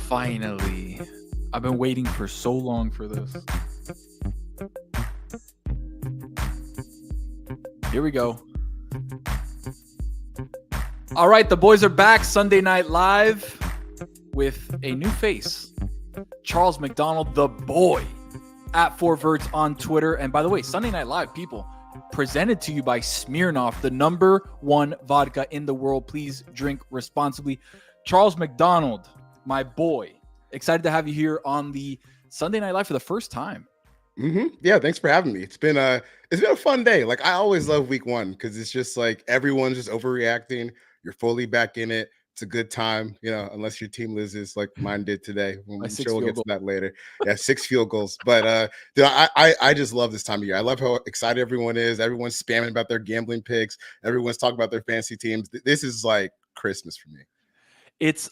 Finally. I've been waiting for so long for this. Here we go. All right, the boys are back. Sunday Night Live with a new face. Charles McDonald, the boy, at 4Verts on Twitter. And by the way, Sunday Night Live, people, presented to you by Smirnoff, the #1 vodka in the world. Please drink responsibly. Charles McDonald, my boy, excited to have you here on the Sunday Night Live for the first time. Yeah, thanks for having me. It's been a fun day. Like, I always love week one because it's just like everyone's just overreacting. You're fully back in it. It's a good time, unless your team loses like mine did today. I'm sure we'll get to that later. Yeah, 6 field goals. But dude, I just love this time of year. I love how excited everyone is. Everyone's spamming about their gambling picks. Everyone's talking about their fantasy teams. This is like Christmas for me. It's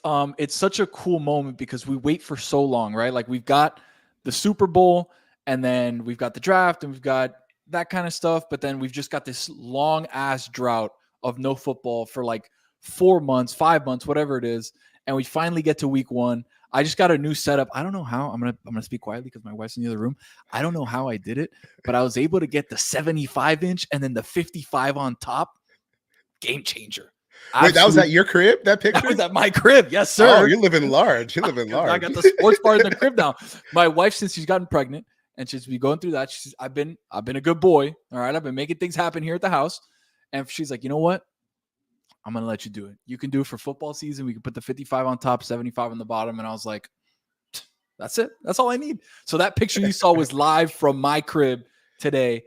such a cool moment because we wait for so long, right? Like, we've got the Super Bowl, and then we've got the draft, and we've got that kind of stuff. But then we've just got this long ass drought of no football for like 4 months, 5 months, whatever it is. And we finally get to week one. I just got a new setup. I don't know how. I'm gonna speak quietly because my wife's in the other room. I don't know how I did it, but I was able to get the 75-inch and then the 55 on top. Game changer. Wait, that was at your crib? That picture? That was at my crib. Yes, sir. Oh, you're living large. You're living large. I got the sports bar in the crib now. My wife, since she's gotten pregnant and she's been going through that, she's I've been a good boy. All right. I've been making things happen here at the house. And she's like, you know what? I'm going to let you do it. You can do it for football season. We can put the 55 on top, 75 on the bottom. And I was like, that's it. That's all I need. So that picture you saw was live from my crib today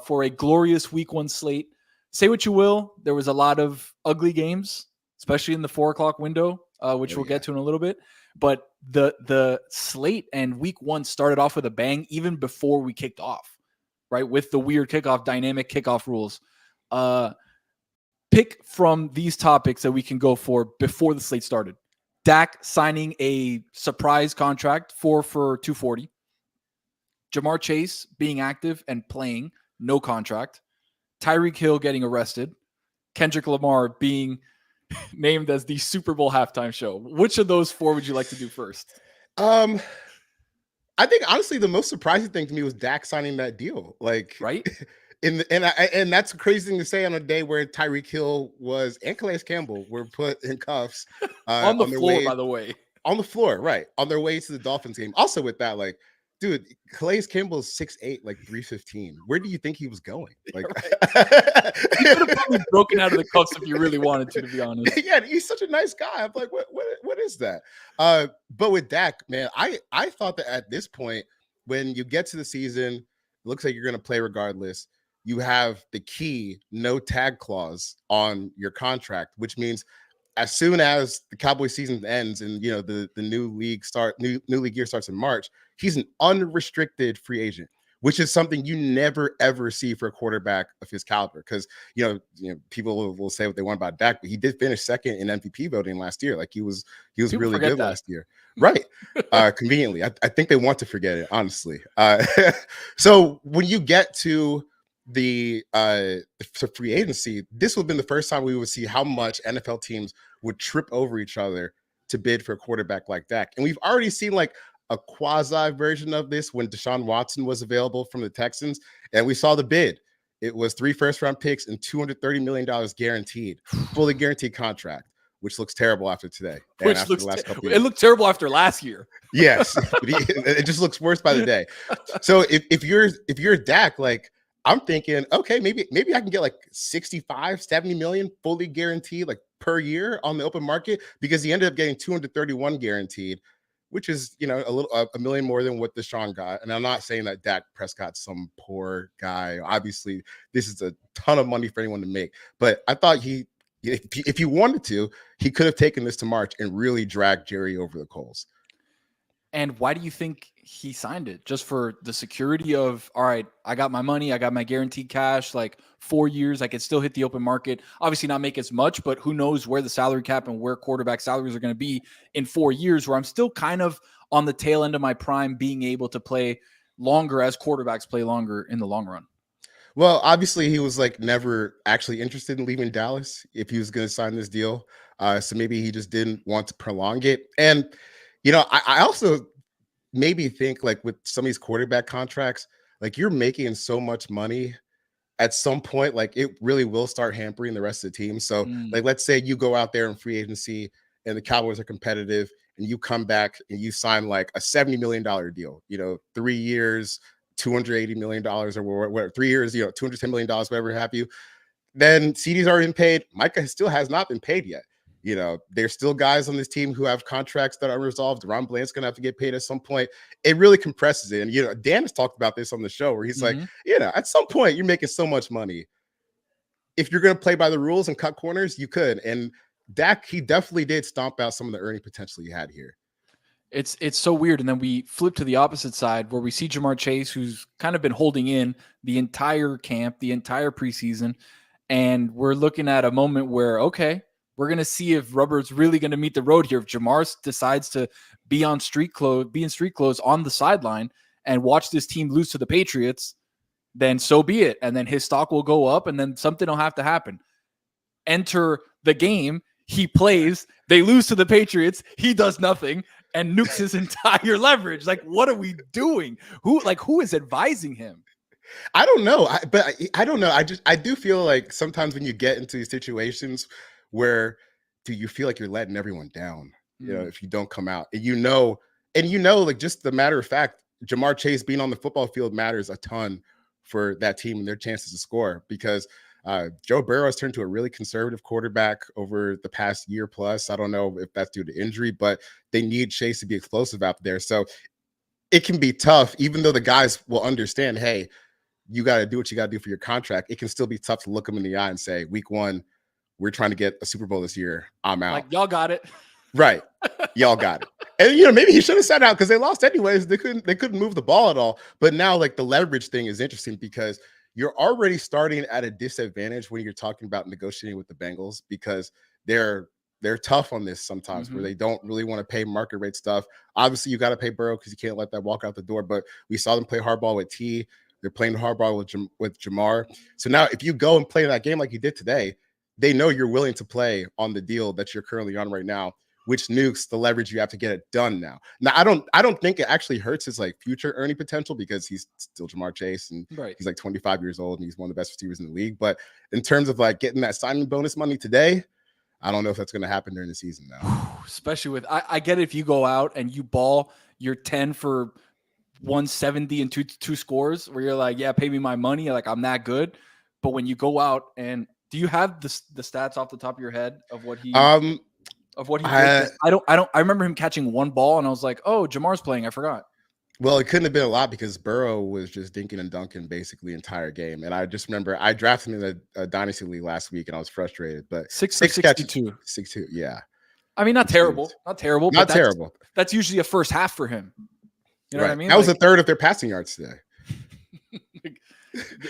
for a glorious week one slate. Say what you will. There was a lot of ugly games, especially in the 4:00 window, which we'll get to in a little bit. But the slate and week one started off with a bang even before we kicked off, right? With the weird dynamic kickoff rules. Pick from these topics that we can go for before the slate started. Dak signing a surprise contract, 4 for $240. Jamar Chase being active and playing, no contract. Tyreek Hill getting arrested. Kendrick Lamar being named as the Super Bowl halftime show. Which of those 4 would you like to do first? I think honestly the most surprising thing to me was Dak signing that deal. Like, right? And that's a crazy thing to say on a day where Tyreek Hill and Calais Campbell were put in cuffs on the floor, by the way. On the floor, right? On their way to the Dolphins game. Also, with that, like, dude, Calais Campbell is 6'8", like 315. Where do you think he was going? Like, he could have probably broken out of the cuffs if you really wanted to be honest. Yeah, he's such a nice guy. I'm like, what is that? But with Dak, man, I thought that at this point, when you get to the season, it looks like you're going to play regardless. You have the key no tag clause on your contract, which means as soon as the Cowboys season ends and the new league year starts in March, he's an unrestricted free agent, which is something you never ever see for a quarterback of his caliber. Because people will say what they want about Dak, but he did finish second in MVP voting last year. Like, he was really good last year, right? Conveniently, I think they want to forget it, honestly. So when you get to the free agency, this would have been the first time we would see how much NFL teams would trip over each other to bid for a quarterback like Dak. And we've already seen like a quasi version of this when Deshaun Watson was available from the Texans, and we saw the bid. It was 3 first-round picks and $230 million guaranteed, fully guaranteed contract, which looks terrible after today. It looked terrible after last year. Yes, it just looks worse by the day. So if you're Dak, like, I'm thinking, okay, maybe I can get like 65, 70 million fully guaranteed, like, per year on the open market, because he ended up getting 231 guaranteed, which is, a million more than what Deshaun got. And I'm not saying that Dak Prescott's some poor guy. Obviously, this is a ton of money for anyone to make. But I thought if he wanted to, he could have taken this to March and really dragged Jerry over the coals. And why do you think he signed it? Just for the security of, all right, I got my money, I got my guaranteed cash, like 4 years, I could still hit the open market. Obviously not make as much, but who knows where the salary cap and where quarterback salaries are going to be in 4 years, where I'm still kind of on the tail end of my prime, being able to play longer as quarterbacks play longer in the long run. Well, obviously he was like never actually interested in leaving Dallas if he was going to sign this deal. So maybe he just didn't want to prolong it. And I also maybe think like with some of these quarterback contracts, like you're making so much money at some point, like it really will start hampering the rest of the team. So, like, let's say you go out there in free agency and the Cowboys are competitive and you come back and you sign like a $70 million deal, 3 years, $280 million or whatever, 3 years, $210 million, whatever have you. Then CD's already been paid. Micah still has not been paid yet. There's still guys on this team who have contracts that are unresolved. Ron Bland's going to have to get paid at some point. It really compresses it. And, Dan has talked about this on the show where he's like, at some point you're making so much money. If you're going to play by the rules and cut corners, you could. And Dak, he definitely did stomp out some of the earning potential he had here. It's so weird. And then we flip to the opposite side where we see Jamar Chase, who's kind of been holding in the entire camp, the entire preseason. And we're looking at a moment where, okay, we're going to see if rubber's really going to meet the road here. If Jamar decides to be in street clothes on the sideline and watch this team lose to the Patriots, then so be it. And then his stock will go up and then something will have to happen. Enter the game. He plays. They lose to the Patriots. He does nothing and nukes his entire leverage. Like, what are we doing? Who is advising him? I don't know. I don't know. I do feel like sometimes when you get into these situations where you feel like you're letting everyone down, if you don't come out and like just the matter of fact, Jamar Chase being on the football field matters a ton for that team and their chances to score because Joe Burrow has turned to a really conservative quarterback over the past year plus. I don't know if that's due to injury, but they need Chase to be explosive out there. So it can be tough, even though the guys will understand, hey, you got to do what you got to do for your contract. It can still be tough to look them in the eye and say, week 1, we're trying to get a Super Bowl this year. I'm out. Like, y'all got it. Right. Y'all got it. And, maybe he should have sat out because they lost anyways. They couldn't move the ball at all. But now, like, the leverage thing is interesting because you're already starting at a disadvantage when you're talking about negotiating with the Bengals because they're tough on this sometimes where they don't really want to pay market rate stuff. Obviously, you got to pay Burrow because you can't let that walk out the door. But we saw them play hardball with T. They're playing hardball with Jamar. So now if you go and play that game like you did today, they know you're willing to play on the deal that you're currently on right now, which nukes the leverage you have to get it done now. Now, I don't think it actually hurts his like future earning potential because he's still Jamar Chase and he's like 25 years old and he's one of the best receivers in the league. But in terms of like getting that signing bonus money today, I don't know if that's going to happen during the season now. Especially with, I get it if you go out and you ball, you're 10 for 170 and two scores where you're like, yeah, pay me my money. Like, I'm that good. But when you go out and do you have the stats off the top of your head of what he did? I remember him catching one ball and I was like, oh, Jamar's playing. I forgot. Well, it couldn't have been a lot because Burrow was just dinking and dunking basically the entire game. And I just remember I drafted him in a dynasty league last week and I was frustrated. But 6 catches, 62. Yeah. I mean, not terrible. Not terrible. Not terrible. That's usually a first half for him. You know what I mean? That was a third of their passing yards today.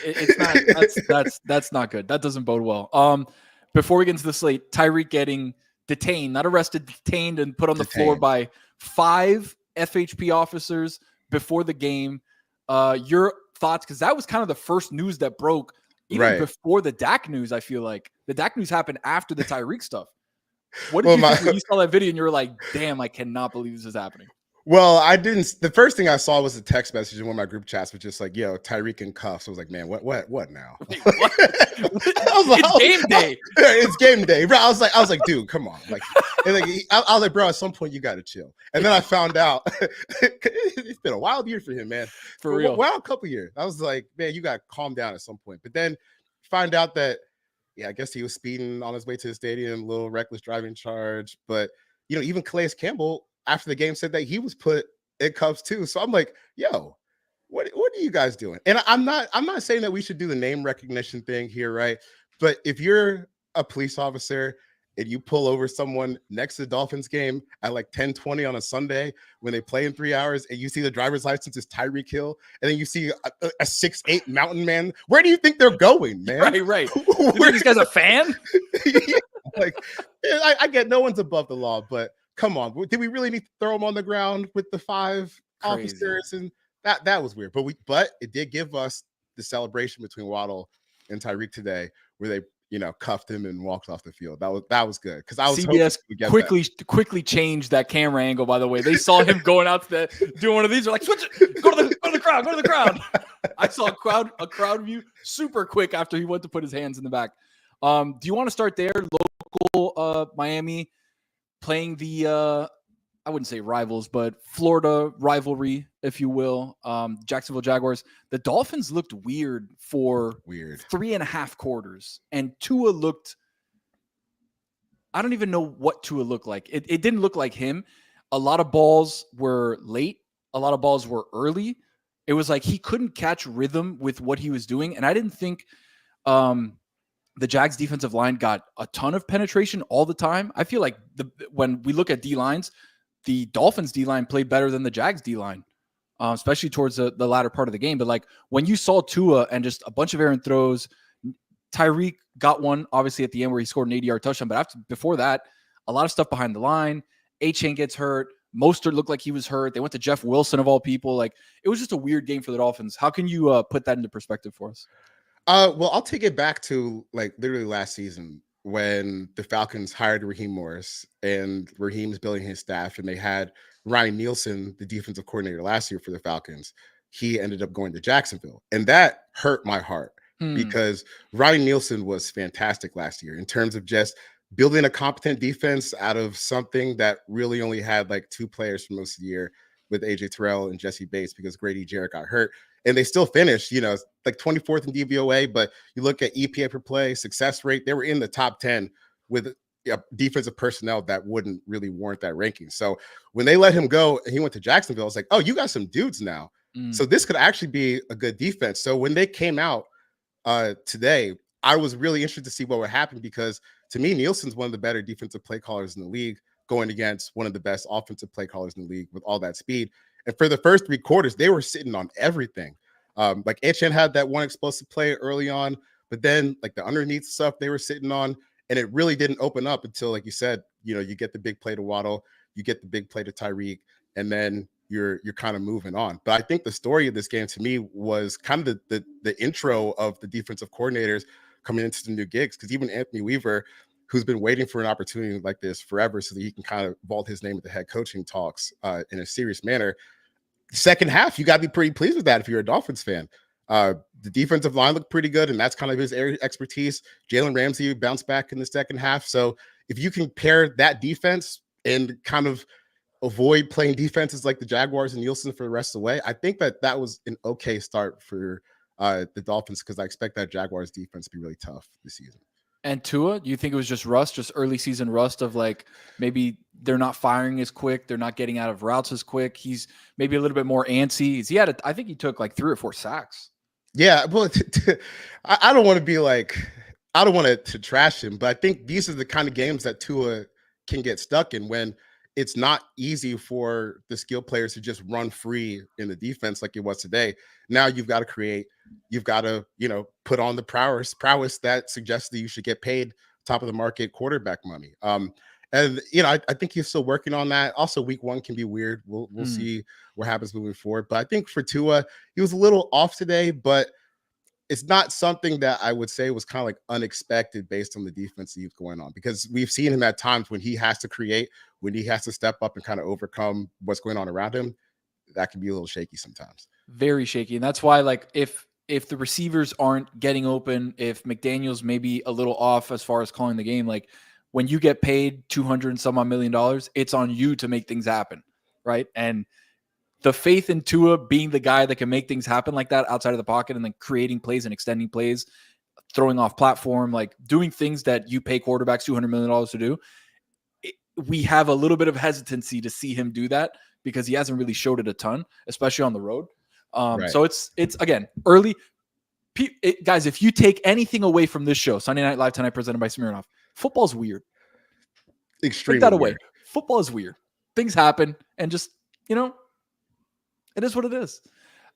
It's not. That's not good. That doesn't bode well. Before we get into the slate, Tyreek getting detained, not arrested, detained and put on the floor by 5 FHP officers before the game. Your thoughts? Because that was kind of the first news that broke even before the Dak news. I feel like the Dak news happened after the Tyreek stuff. What did you think when you saw that video and you were like, damn, I cannot believe this is happening? Well, I didn't. The first thing I saw was a text message in one of my group chats, was just like, "Yo, Tyreek in cuffs." I was like, "Man, what now?" Wait, what? It's game day. It's game day, bro. I was like, dude, come on. I was like, bro, at some point you got to chill. And then I found out it's been a wild year for him, man. For real, wild couple years. I was like, man, you got to calm down at some point. But then find out that, I guess he was speeding on his way to the stadium, a little reckless driving charge. But even Calais Campbell, after the game, said that he was put in cuffs too. So I'm like, yo, what are you guys doing? And I'm not saying that we should do the name recognition thing here, right? But if you're a police officer and you pull over someone next to the Dolphins game at like 10:20 on a Sunday when they play in 3 hours and you see the driver's license is Tyreek Hill and then you see a 6'8" mountain man, where do you think they're going, man? Right. You think this guy's a fan? I get no one's above the law, but come on, did we really need to throw him on the ground with the 5 officers? And that was weird. But it did give us the celebration between Waddle and Tyreek today, where they cuffed him and walked off the field. That was good because I was CBS hoping quickly changed that camera angle. By the way, they saw him going out to doing one of these. They're like, switch it, go to the crowd. I saw a crowd view super quick after he went to put his hands in the back. Do you want to start there? Local Miami playing the I wouldn't say rivals, but Florida rivalry, if you will. Jacksonville Jaguars. The Dolphins looked weird for 3.5 quarters, and Tua looked. I don't even know what Tua looked like. It didn't look like him. A lot of balls were late. A lot of balls were early. It was like he couldn't catch rhythm with what he was doing, and I didn't think the Jags defensive line got a ton of penetration all the time. I feel like when we look at D-lines, the Dolphins D-line played better than the Jags D-line, especially towards the latter part of the game. But like when you saw Tua and just a bunch of errant throws, Tyreek got one obviously at the end where he scored an 80-yard touchdown. But before that, a lot of stuff behind the line. A-Chain gets hurt. Mostert looked like he was hurt. They went to Jeff Wilson of all people. Like it was just a weird game for the Dolphins. How can you put that into perspective for us? Well, I'll take it back to like literally last season when the Falcons hired Raheem Morris and Raheem's building his staff, and they had Ryan Nielsen, the defensive coordinator last year for the Falcons. He ended up going to Jacksonville, and that hurt my heart because Ryan Nielsen was fantastic last year in terms of just building a competent defense out of something that really only had like 2 players for most of the year with AJ Terrell and Jesse Bates because Grady Jarrett got hurt. And they still finished, like 24th in DVOA, but you look at EPA per play, success rate, they were in the top 10 with defensive personnel that wouldn't really warrant that ranking. So when they let him go and he went to Jacksonville, it's like, oh, you got some dudes now. So this could actually be a good defense. So when they came out today, I was really interested to see what would happen because to me, Nielsen's one of the better defensive play callers in the league going against one of the best offensive play callers in the league with all that speed. And for the first 3 quarters, they were sitting on everything. Like Etienne had that one explosive play early on, but then like the underneath stuff they were sitting on, and it really didn't open up until, like you said, you get the big play to Waddle, you get the big play to Tyreek, and then you're kind of moving on. But I think the story of this game to me was kind of the intro of the defensive coordinators coming into the new gigs, because even Anthony Weaver, who's been waiting for an opportunity like this forever so that he can kind of vault his name at the head coaching talks in a serious manner. Second half, you got to be pretty pleased with that if you're a Dolphins fan. The defensive line looked pretty good, and that's kind of his area of expertise. Jalen Ramsey bounced back in the second half. So if you can pair that defense and kind of avoid playing defenses like the Jaguars and Nielsen for the rest of the way, I think that was an okay start for the Dolphins because I expect that Jaguars defense to be really tough this season. And Tua, do you think it was just rust, just early season rust of like maybe they're not firing as quick, they're not getting out of routes as quick? He's maybe a little bit more antsy. I think he took like 3 or 4 sacks. Yeah, well, I don't want to be like, I don't want to trash him, but I think these are the kind of games that Tua can get stuck in when it's not easy for the skill players to just run free in the defense like it was today. Now you've got to create, you've got to, put on the prowess that suggests that you should get paid top of the market quarterback money. And I think he's still working on that. Also, week 1 can be weird. We'll see what happens moving forward. But I think for Tua, he was a little off today, but it's not something that I would say was kind of like unexpected based on the defense he's going on, because we've seen him at times when he has to create, when he has to step up and kind of overcome what's going on around him. That can be a little shaky sometimes. Very shaky. And that's why, like, if the receivers aren't getting open, if McDaniel's maybe a little off as far as calling the game, like when you get paid $200 and some odd million, it's on you to make things happen. Right. And the faith in Tua being the guy that can make things happen like that outside of the pocket and then creating plays and extending plays, throwing off platform, like doing things that you pay quarterbacks $200 million to do. We have a little bit of hesitancy to see him do that because he hasn't really showed it a ton, especially on the road. Right. So it's again, early. Guys, if you take anything away from this show, Sunday Night Live tonight presented by Smirnoff, football's weird. Extremely take that weird. away. Football is weird. Things happen and just, it is what it is.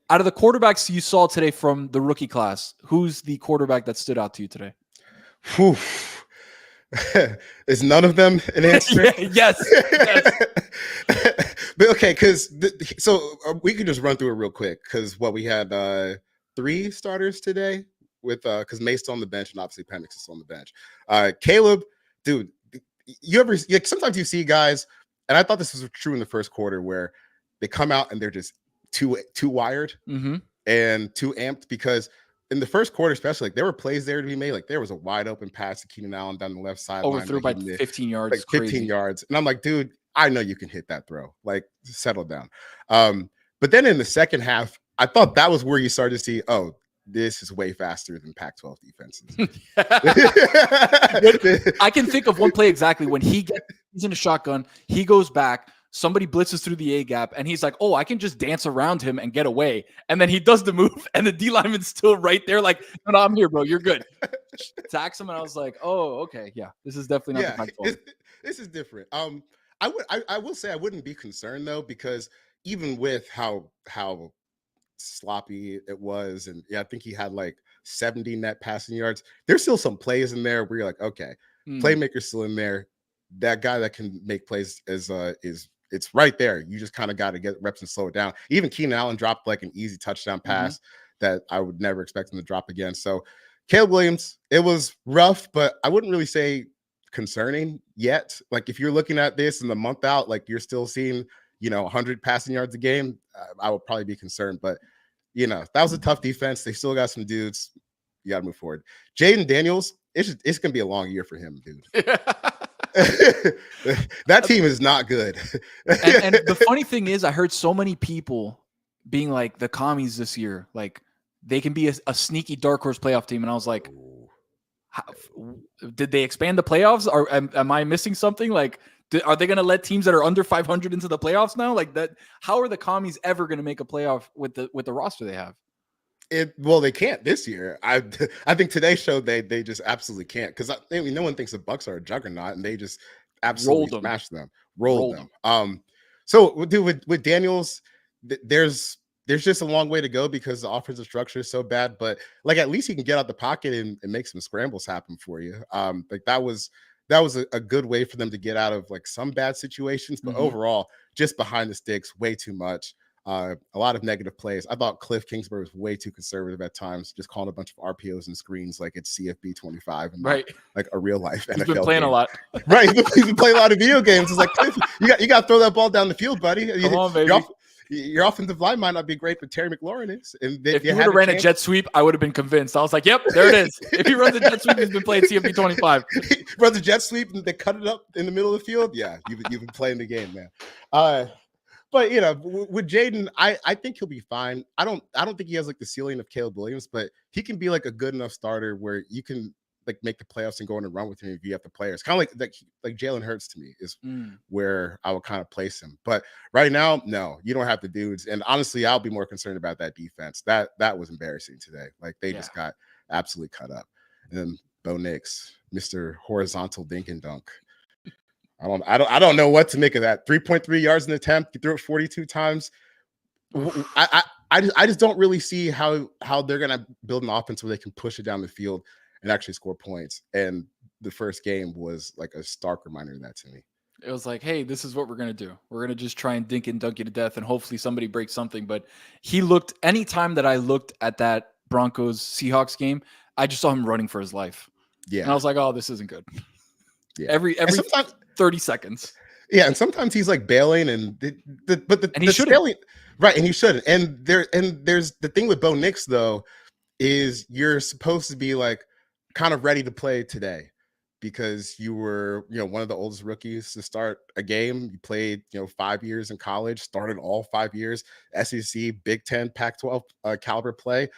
Out of the quarterbacks you saw today from the rookie class, who's the quarterback that stood out to you today? Whew. Is none of them an answer? Yes. But okay, because so we can just run through it real quick because what we had 3 starters today with because May's still on the bench and obviously Penix is still on the bench. Caleb, dude, you ever like sometimes you see guys, and I thought this was true in the first quarter where they come out and they're just too wired and too amped because in the first quarter, especially, like there were plays there to be made. Like there was a wide open pass to Keenan Allen down the left side, overthrew by 15 yards, like 15 crazy. yards, and I'm like, dude, I know you can hit that throw. Like, settle down. But then in the second half, I thought that was where you started to see, oh, this is way faster than Pac-12 defenses. I can think of one play exactly when he's in a shotgun, he goes back. Somebody blitzes through the A gap, and he's like, oh, I can just dance around him and get away. And then he does the move, and the D lineman's still right there. Like, no, I'm here, bro. You're good. Attacks him, and I was like, oh, okay. Yeah, this is definitely not the Pac-12. This is different. I will say I wouldn't be concerned, though, because even with how sloppy it was, and I think he had like 70 net passing yards, there's still some plays in there where you're like, okay, playmaker's still in there. That guy that can make plays is it's right there. You just kind of got to get reps and slow it down. Even Keenan Allen dropped like an easy touchdown pass that I would never expect him to drop again. So Caleb Williams, it was rough, but I wouldn't really say concerning yet. Like if you're looking at this in the month out, like you're still seeing, 100 passing yards a game, I would probably be concerned. But, that was a tough defense. They still got some dudes. You got to move forward. Jaden Daniels, it's going to be a long year for him, dude. That team is not good. and the funny thing is, I heard so many people being like the commies this year, like they can be a sneaky dark horse playoff team. And I was like, did they expand the playoffs? Or am I missing something? Like, are they going to let teams that are under 500 into the playoffs now? Like that? How are the commies ever going to make a playoff with the roster they have? Well, they can't this year. I think today showed they just absolutely can't because no one thinks the Bucks are a juggernaut and they just absolutely smashed them, rolled them. So dude, with Daniels, there's just a long way to go because the offensive structure is so bad. But like at least he can get out the pocket and make some scrambles happen for you. Like that was a good way for them to get out of like some bad situations. But overall, just behind the sticks, way too much. A lot of negative plays. I thought Cliff Kingsbury was way too conservative at times, just calling a bunch of RPOs and screens like it's CFB 25 and not like a real life NFL. He's been playing game. a lot. Right. He's been playing a lot of video games. It's like, Cliff, you got to throw that ball down the field, buddy. Come on, baby. Your offensive line might not be great, but Terry McLaurin is. And if you would have ran a jet sweep, I would have been convinced. I was like, yep, there it is. If he runs a jet sweep, he's been playing CFB 25. He runs a jet sweep and they cut it up in the middle of the field. Yeah, you've been playing the game, man. But with Jaden, I think he'll be fine. I don't think he has like the ceiling of Caleb Williams, but he can be like a good enough starter where you can like make the playoffs and go on a run with him if you have the players. Kind of like Jalen Hurts to me is where I would kind of place him. But right now, no, you don't have the dudes. And honestly, I'll be more concerned about that defense. That was embarrassing today. Like they just got absolutely cut up. And then Bo Nix, Mr. Horizontal Dink and Dunk. I don't know what to make of that. 3.3 yards in the attempt. He threw it 42 times. I just don't really see how they're gonna build an offense where they can push it down the field and actually score points. And the first game was like a stark reminder of that to me. It was like, hey, this is what we're gonna do. We're gonna just try and dink and dunk you to death, and hopefully somebody breaks something. But he looked anytime that I looked at that Broncos Seahawks game, I just saw him running for his life. Yeah, and I was like, oh, this isn't good. Yeah, every 30 seconds. Yeah, and sometimes he's like bailing, and he shouldn't. Right, and he shouldn't. And there's the thing with Bo Nix though is you're supposed to be like kind of ready to play today because you were one of the oldest rookies to start a game. You played 5 years in college, started all 5 years, SEC, Big Ten, Pac-12 caliber play.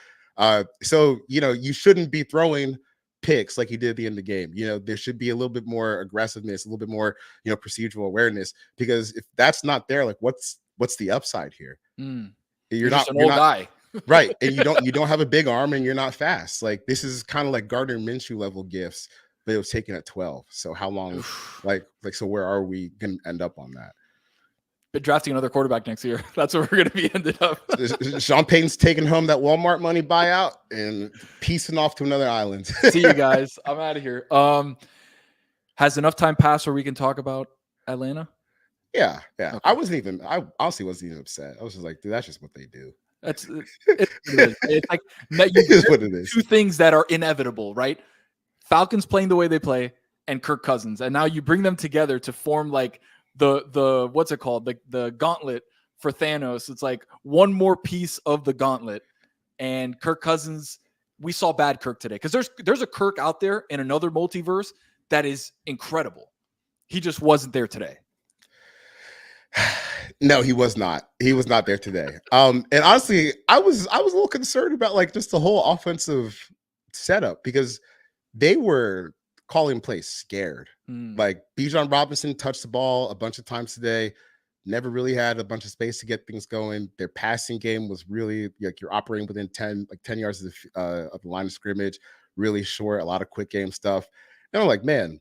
So you shouldn't be throwing picks like he did at the end of the game. There should be a little bit more aggressiveness, a little bit more procedural awareness, because if that's not there, like what's the upside here? You're not an old guy. Right, and you don't have a big arm and you're not fast. Like this is kind of like Gardner Minshew level gifts, but it was taken at 12. So how long so where are we gonna end up on that? But drafting another quarterback next year. That's where we're going to be ended up. Sean Payton's taking home that Walmart money buyout and piecing off to another island. See you guys. I'm out of here. Has enough time passed where we can talk about Atlanta? Yeah. Okay. I honestly wasn't even upset. I was just like, dude, that's just what they do. It's what it is. It's like that It is what it is. two things that are inevitable, right? Falcons playing the way they play and Kirk Cousins. And now you bring them together to form like the what's it called? The gauntlet for Thanos. It's like one more piece of the gauntlet. And Kirk Cousins, we saw bad Kirk today. Because there's a Kirk out there in another multiverse that is incredible. He just wasn't there today. No, he was not. He was not there today. And honestly, I was a little concerned about like just the whole offensive setup because they were calling plays scared. Like Bijan Robinson touched the ball a bunch of times today, never really had a bunch of space to get things going. Their passing game was really like you're operating within 10 yards of the line of scrimmage, really short, a lot of quick game stuff. And I'm like, man,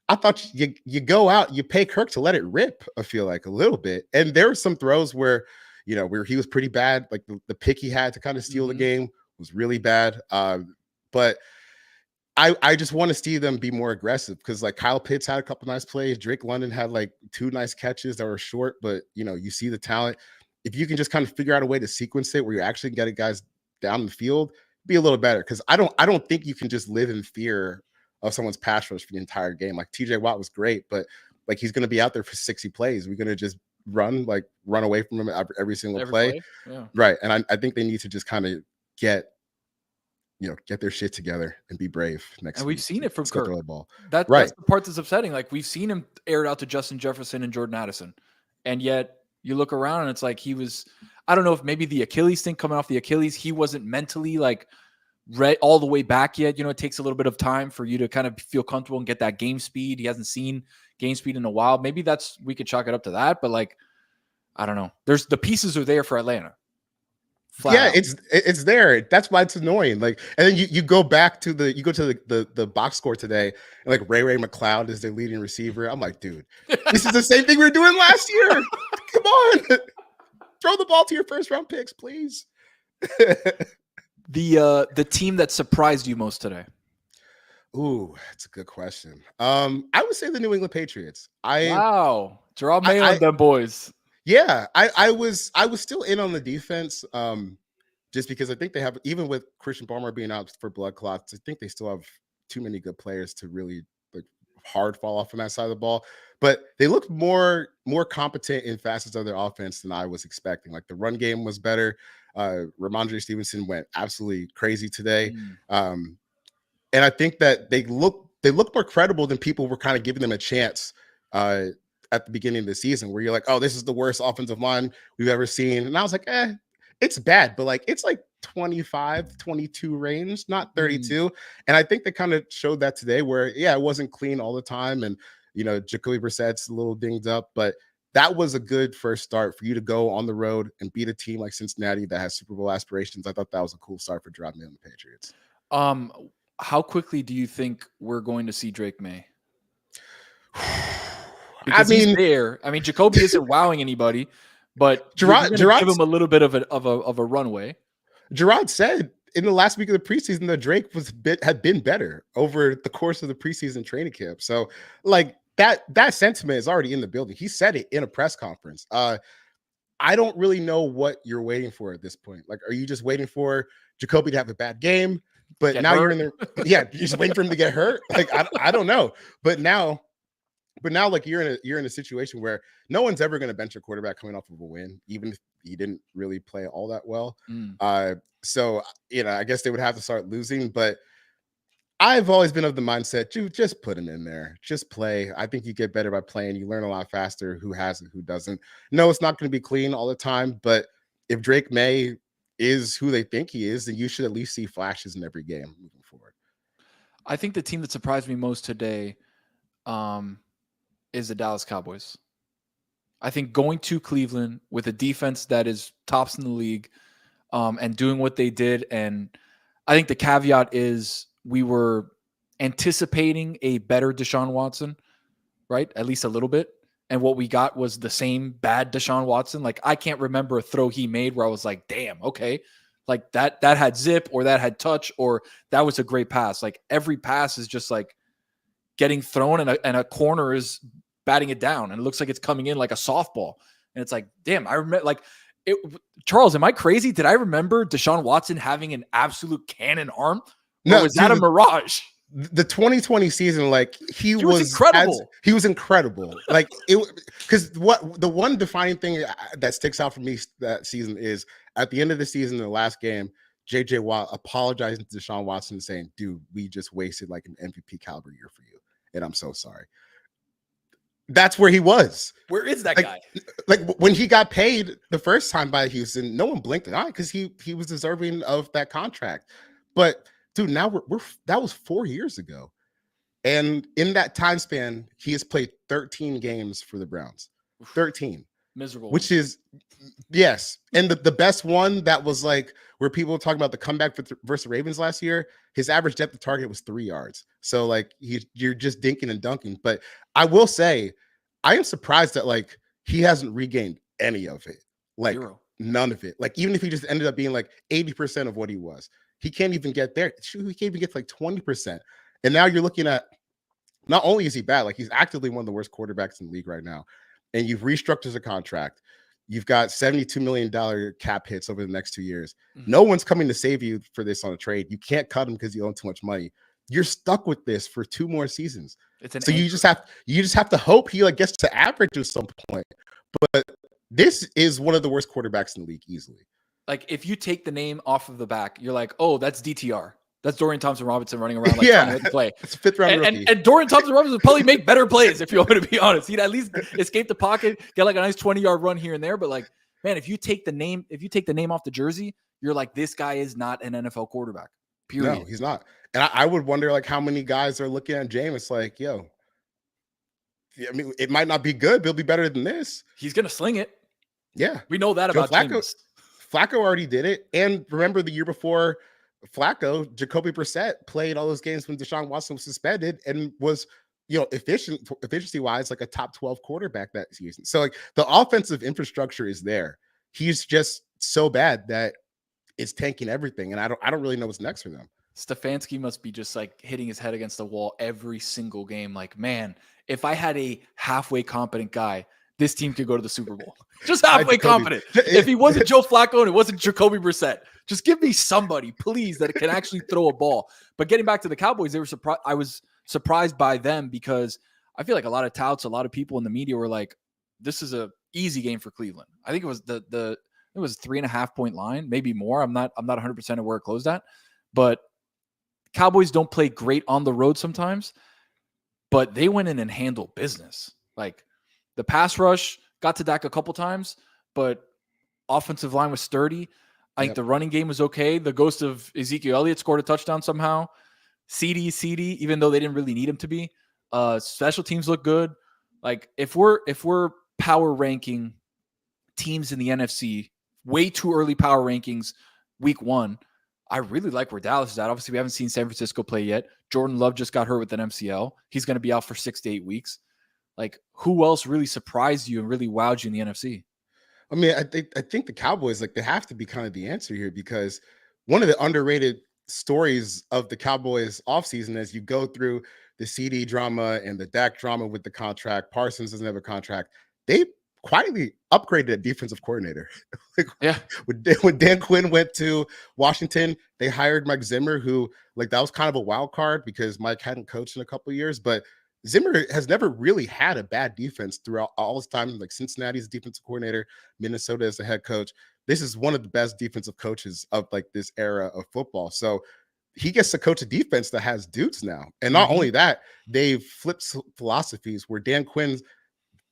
I thought you go out, you pay Kirk to let it rip, I feel like a little bit. And there were some throws where, where he was pretty bad. Like the pick he had to kind of steal the game was really bad. But I just want to see them be more aggressive because like Kyle Pitts had a couple nice plays. Drake London had like 2 nice catches that were short, but you see the talent. If you can just kind of figure out a way to sequence it where you're actually getting guys down the field, be a little better. Because I don't think you can just live in fear of someone's pass rush for the entire game. Like TJ Watt was great, but like he's going to be out there for 60 plays. We're going to just run away from him every single play. Yeah. Right. And I think they need to just kind of get their shit together and be brave next and week. We've seen it from Kirk. That's the part that's upsetting. Like we've seen him air it out to Justin Jefferson and Jordan Addison. And yet you look around and it's like he was, I don't know if maybe the Achilles thing coming off the Achilles, he wasn't mentally like all the way back yet. It takes a little bit of time for you to kind of feel comfortable and get that game speed. He hasn't seen game speed in a while. Maybe we could chalk it up to that, but like, I don't know. The pieces are there for Atlanta. Yeah, it's there. That's why it's annoying. Like, and then you go back to the box score today, and like Ray McLeod is their leading receiver. I'm like, dude, this is the same thing we were doing last year. Come on, throw the ball to your first round picks, please. The team that surprised you most today? Ooh, that's a good question. I would say the New England Patriots. Wow, Gerard Mayo and them boys. Yeah, I was still in on the defense, just because I think they have, even with Christian Barmore being out for blood clots, I think they still have too many good players to really like hard fall off from that side of the ball. But they looked more competent in facets of their offense than I was expecting. Like the run game was better. Ramondre Stevenson went absolutely crazy today, and I think that they look more credible than people were kind of giving them a chance at the beginning of the season, where you're like, oh, this is the worst offensive line we've ever seen. And I was like, it's bad, but like, it's like 25, 22 range, not 32. And I think they kind of showed that today where, it wasn't clean all the time. And, Jacoby Brissett's a little dinged up, but that was a good first start for you to go on the road and beat a team like Cincinnati that has Super Bowl aspirations. I thought that was a cool start for Gerard Mayo and the Patriots. How quickly do you think we're going to see Drake May? Because he's there. I mean, Jacoby isn't wowing anybody, but Gerard give him a little bit of a runway. Gerard said in the last week of the preseason that Drake had been better over the course of the preseason training camp. So, like that sentiment is already in the building. He said it in a press conference. I don't really know what you're waiting for at this point. Like, are you just waiting for Jacoby to have a bad game? But now you're in there. Yeah, you're just waiting for him to get hurt. Like, I don't know. But now, like you're in a situation where no one's ever going to bench a quarterback coming off of a win, even if he didn't really play all that well. So I guess they would have to start losing. But I've always been of the mindset, you just put him in there, just play. I think you get better by playing. You learn a lot faster who has it, who doesn't. No, it's not going to be clean all the time. But if Drake May is who they think he is, then you should at least see flashes in every game moving forward. I think the team that surprised me most today, is the Dallas Cowboys. I think going to Cleveland with a defense that is tops in the league, and doing what they did. And I think the caveat is we were anticipating a better Deshaun Watson, right? At least a little bit. And what we got was the same bad Deshaun Watson. Like, I can't remember a throw he made where I was like, damn, okay. Like that had zip, or that had touch, or that was a great pass. Like every pass is just like getting thrown, and a corner is batting it down, and it looks like it's coming in like a softball. And it's like, damn, I remember, like, Charles, am I crazy? Did I remember Deshaun Watson having an absolute cannon arm? Or No, was that a mirage? The 2020 season, like he was incredible. He was incredible. Like it, because what the one defining thing that sticks out for me that season is at the end of the season, in the last game, JJ Watt apologizing to Deshaun Watson saying, "Dude, we just wasted like an MVP caliber year for you, and I'm so sorry." That's where he was. Where is that guy? Like when he got paid the first time by Houston, no one blinked an eye because he was deserving of that contract. But dude, now we're that was 4 years ago. And in that time span, he has played 13 games for the Browns. 13. Miserable. Which is, yes. And the best one that was like where people were talking about the comeback versus the Ravens last year, his average depth of target was 3 yards. So like you're just dinking and dunking. But I will say, I am surprised that like he hasn't regained any of it. Like 0. None of it. Like even if he just ended up being like 80% of what he was, he can't even get there. He can't even get to like 20%. And now you're looking at, not only is he bad, like he's actively one of the worst quarterbacks in the league right now. And you've restructured a contract. You've got $72 million cap hits over the next 2 years. Mm-hmm. No one's coming to save you for this on a trade. You can't cut him because you own too much money. You're stuck with this for 2 more seasons. So you just have to hope he like gets to average at some point. But this is one of the worst quarterbacks in the league easily. Like if you take the name off of the back, you're like, oh, that's DTR. That's Dorian Thompson-Robinson running around like trying to hit the play. It's a 5th round rookie. And Dorian Thompson-Robinson would probably make better plays if you want to be honest. He'd at least escape the pocket, get like a nice 20-yard run here and there. But like, man, if you take the name off the jersey, you're like, this guy is not an NFL quarterback. Period. No, he's not. And I would wonder like how many guys are looking at Jameis like, yo, I mean, it might not be good, but it'll be better than this. He's gonna sling it. Yeah, we know that about Jameis. Flacco already did it. And remember the year before Flacco, Jacoby Brissett played all those games when Deshaun Watson was suspended and was, efficiency wise, like a top 12 quarterback that season. So like the offensive infrastructure is there. He's just so bad that it's tanking everything. And I don't really know what's next for them. Stefanski must be just like hitting his head against the wall every single game. Like, man, if I had a halfway competent guy, this team could go to the Super Bowl. Just halfway competent. If he wasn't Joe Flacco and it wasn't Jacoby Brissett, just give me somebody, please, that can actually throw a ball. But getting back to the Cowboys, I was surprised by them because I feel like a lot of touts, a lot of people in the media were like, this is a easy game for Cleveland. I think it was it was 3.5 point line, maybe more. I'm not 100% of where it closed at, but Cowboys don't play great on the road sometimes, but they went in and handled business. Like the pass rush got to Dak a couple times, but offensive line was sturdy. I think the running game was okay. The ghost of Ezekiel Elliott scored a touchdown somehow. CD, even though they didn't really need him to be. Special teams look good. Like if we're power ranking teams in the NFC, way too early power rankings, week 1. I really like where Dallas is at. Obviously, we haven't seen San Francisco play yet. Jordan Love just got hurt with an MCL. He's going to be out for 6 to 8 weeks. Like, who else really surprised you and really wowed you in the NFC? I mean, I think the Cowboys, like, they have to be kind of the answer here because one of the underrated stories of the Cowboys offseason as you go through the CD drama and the Dak drama with the contract, Parsons doesn't have a contract. They quietly upgraded a defensive coordinator. When Dan Quinn went to Washington, they hired Mike Zimmer, who like that was kind of a wild card because Mike hadn't coached in a couple of years, but Zimmer has never really had a bad defense throughout all his time. Like Cincinnati's defensive coordinator, Minnesota as the head coach. This is one of the best defensive coaches of like this era of football. So he gets to coach a defense that has dudes now. And not only that, they've flipped philosophies where Dan Quinn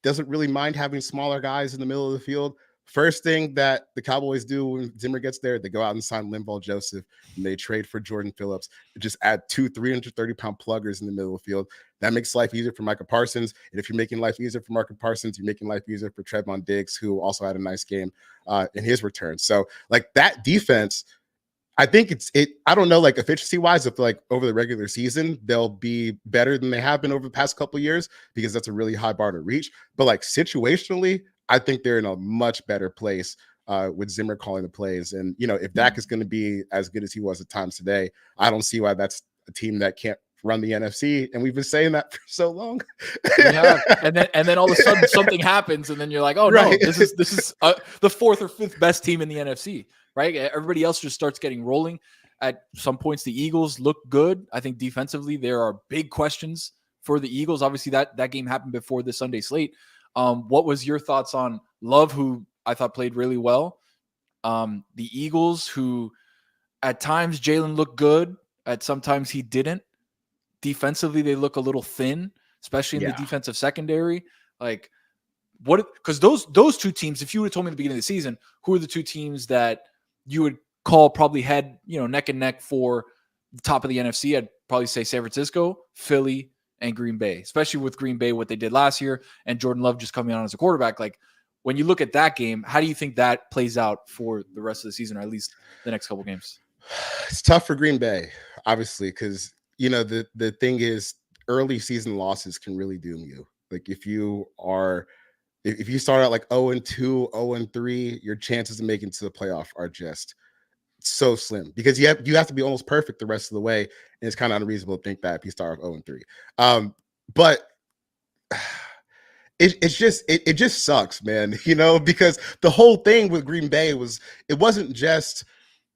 doesn't really mind having smaller guys in the middle of the field. First thing that the Cowboys do when Zimmer gets there, they go out and sign Linval Joseph, and they trade for Jordan Phillips. Just add 2 330-pound pluggers in the middle of the field. That makes life easier for Micah Parsons. And if you're making life easier for Micah Parsons, you're making life easier for Trevon Diggs, who also had a nice game in his return. So, like, that defense, I think I don't know, like, efficiency-wise, if, like, over the regular season, they'll be better than they have been over the past couple of years because that's a really high bar to reach. But, like, situationally, I think they're in a much better place with Zimmer calling the plays. And, if Dak is going to be as good as he was at times today, I don't see why that's a team that can't run the NFC, and we've been saying that for so long. We have, and then all of a sudden something happens, and then you're like, oh no, this is the fourth or fifth best team in the NFC, right? Everybody else just starts getting rolling. At some points, the Eagles look good. I think defensively there are big questions for the Eagles. Obviously, that game happened before the Sunday slate. What was your thoughts on Love, who I thought played really well? The Eagles, who at times Jalen looked good, at sometimes he didn't. Defensively, they look a little thin, especially in the defensive secondary. Like, what? Because those two teams, if you would have told me at the beginning of the season, who are the two teams that you would call probably head, neck and neck for the top of the NFC, I'd probably say San Francisco, Philly, and Green Bay, especially with Green Bay, what they did last year, and Jordan Love just coming on as a quarterback. Like, when you look at that game, how do you think that plays out for the rest of the season, or at least the next couple games? It's tough for Green Bay, obviously, because the thing is, early season losses can really doom you. Like, if you start out like 0-2, 0-3, your chances of making it to the playoff are just so slim, because you have to be almost perfect the rest of the way, and it's kind of unreasonable to think that if you start off 0-3. But it just sucks, man. Because the whole thing with Green Bay wasn't just,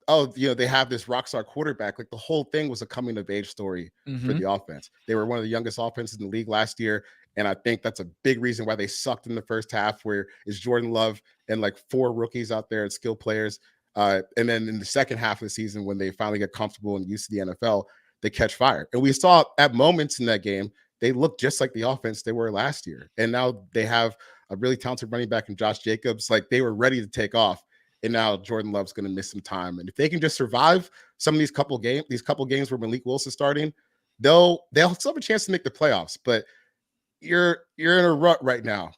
they have this rock star quarterback. Like, the whole thing was a coming of age story for the offense. They were one of the youngest offenses in the league last year, and I think that's a big reason why they sucked in the first half, where it's Jordan Love and like 4 rookies out there and skill players. And then in the second half of the season, when they finally get comfortable and used to the NFL, they catch fire. And we saw at moments in that game, they look just like the offense they were last year. And now they have a really talented running back in Josh Jacobs. Like, they were ready to take off. And now Jordan Love's going to miss some time. And if they can just survive some of these couple games where Malik Wilson's starting, they'll still have a chance to make the playoffs. But you're in a rut right now.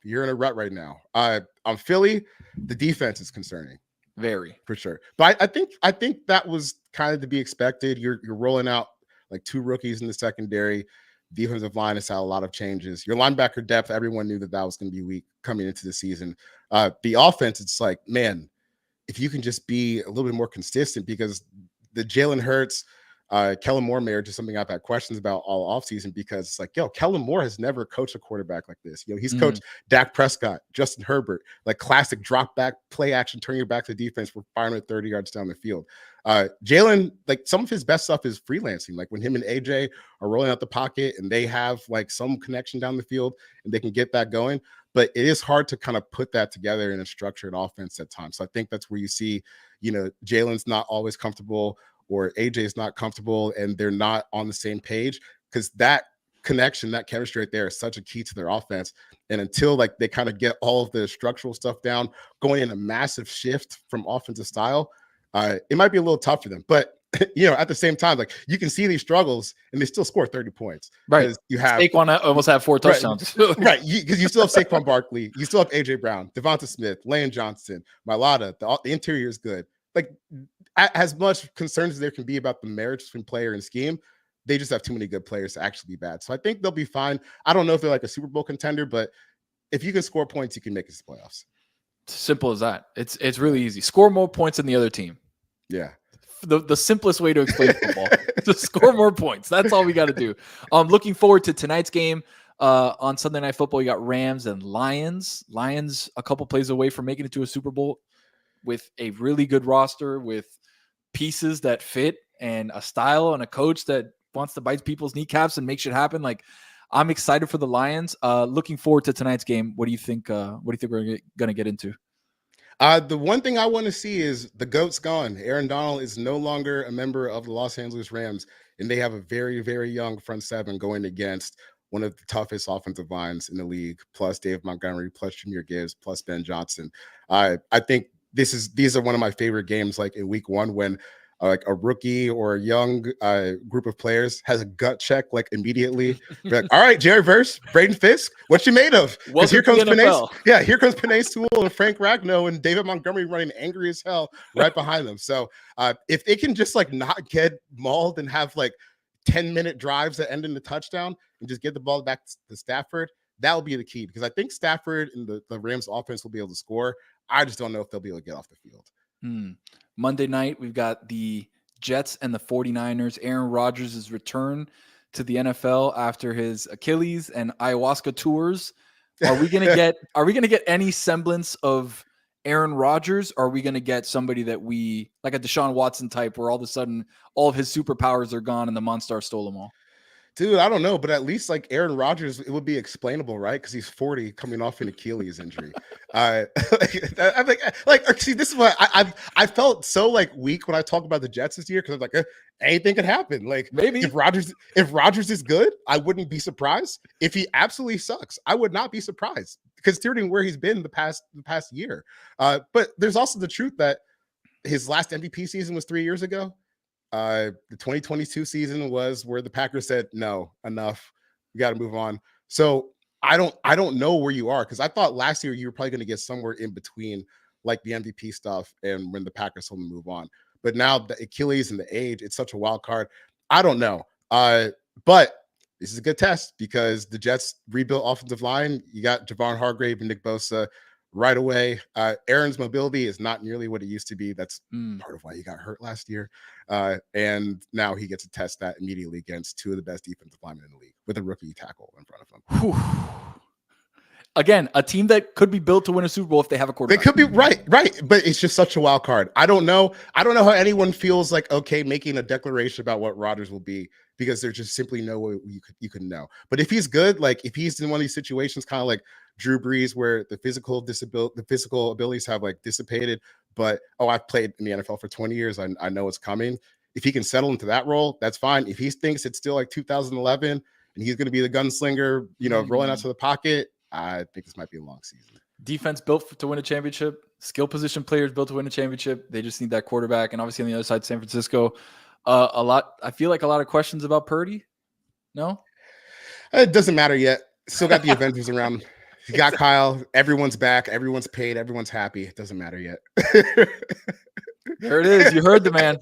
On Philly, the defense is concerning. Very, for sure. But I think that was kind of to be expected. You're rolling out like 2 rookies in the secondary. Defensive line has had a lot of changes. Your linebacker depth, everyone knew that was going to be weak coming into the season. The offense, it's like, man, if you can just be a little bit more consistent, because the Jalen Hurts, Kellen Moore marriage is something I've had questions about all offseason, because it's like, Kellen Moore has never coached a quarterback like this. He's coached Dak Prescott, Justin Herbert, like classic drop back, play action, turn your back to defense for 530 yards down the field. Jalen, like, some of his best stuff is freelancing. Like, when him and AJ are rolling out the pocket and they have like some connection down the field and they can get that going. But it is hard to kind of put that together in a structured offense at times. So I think that's where you see, Jalen's not always comfortable, or AJ's not comfortable, and they're not on the same page, because that connection, that chemistry right there is such a key to their offense. And until like they kind of get all of the structural stuff down, going in a massive shift from offensive style, it might be a little tough for them. But at the same time, like, you can see these struggles and they still score 30 points. Right. You have Saquon almost had 4 touchdowns. Right. Because you still have Saquon Barkley, you still have AJ Brown, Devonta Smith, Lane Johnson, Mailata. The interior is good. Like, as much concerns as there can be about the marriage between player and scheme, they just have too many good players to actually be bad. So I think they'll be fine. I don't know if they're like a Super Bowl contender, but if you can score points, you can make it to the playoffs. Simple as that. It's really easy. Score more points than the other team. Yeah. The simplest way to explain football. Just score more points. That's all we got to do. Looking forward to tonight's game. On Sunday Night Football, you got Rams and Lions. Lions a couple plays away from making it to a Super Bowl, with a really good roster, with pieces that fit, and a style and a coach that wants to bite people's kneecaps and make shit happen. Like, I'm excited for the Lions. Looking forward to tonight's game. What do you think? What do you think we're going to get into? The one thing I want to see is the GOAT's gone. Aaron Donald is no longer a member of the Los Angeles Rams, and they have a very, very young front seven going against one of the toughest offensive lines in the league, plus Dave Montgomery, plus Jahmyr Gibbs, plus Ben Johnson. I think these are one of my favorite games, like in week 1, when like a rookie or a young group of players has a gut check like immediately. Like, all right, Jerry Verse, Braden Fisk, what you made of? Because here comes Penei. Yeah, here comes Penei Sewell and Frank Ragnow and David Montgomery running angry as hell right behind them. So if they can just like not get mauled and have like 10-minute drives that end in the touchdown and just get the ball back to Stafford, that will be the key, because I think Stafford and the Rams offense will be able to score. I just don't know if they'll be able to get off the field. Monday night, we've got the Jets and the 49ers. Aaron Rodgers' return to the NFL after his Achilles and ayahuasca tours, are we gonna get any semblance of Aaron Rodgers? Or are we gonna get somebody that we like a Deshaun Watson type, where all of a sudden all of his superpowers are gone and the Monstar stole them all? Dude, I don't know, but at least like Aaron Rodgers, it would be explainable, right? Because he's 40, coming off an Achilles injury. I'm like, see, this is what I felt so like weak when I talk about the Jets this year, because I'm like, anything could happen. Like, Maybe if Rodgers is good, I wouldn't be surprised. If he absolutely sucks, I would not be surprised, considering where he's been the past year. But there's also the truth that his last MVP season was 3 years ago. The 2022 season was where the Packers said, no, enough. We got to move on. So I don't know where you are, because I thought last year you were probably going to get somewhere in between, like the MVP stuff and when the Packers told them to move on. But now the Achilles and the age, it's such a wild card. I don't know. But this is a good test, because the Jets rebuilt offensive line. You got Javon Hargrave and Nick Bosa right away. Aaron's mobility is not nearly what it used to be. That's part of why he got hurt last year. And now he gets to test that immediately against two of the best defensive linemen in the league, with a rookie tackle in front of him. Whew. Again, a team that could be built to win a Super Bowl if they have a quarterback. They could be right. But it's just such a wild card. I don't know how anyone feels like, okay, making a declaration about what Rodgers will be, because there's just simply no way you can know. But if he's good, like if he's in one of these situations, kind of like Drew Brees, where the physical abilities have like dissipated, but I've played in the NFL for 20 years. I know it's coming. If he can settle into that role, that's fine. If he thinks it's still like 2011 and he's going to be the gunslinger, rolling out to the pocket, I think this might be a long season. Defense built to win a championship, skill position players built to win a championship. They just need that quarterback. And obviously on the other side, San Francisco, I feel like a lot of questions about Purdy. No, it doesn't matter yet. Still got the Avengers around. You got Kyle. Everyone's back. Everyone's paid. Everyone's happy. It doesn't matter yet. There it is. You heard the man.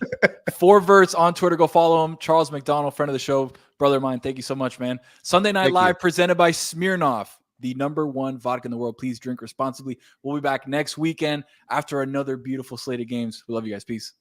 4 Verts on Twitter. Go follow him. Charles McDonald, friend of the show, brother of mine. Thank you so much, man. Sunday Night Live presented by Smirnoff, the #1 vodka in the world. Please drink responsibly. We'll be back next weekend after another beautiful slate of games. We love you guys. Peace.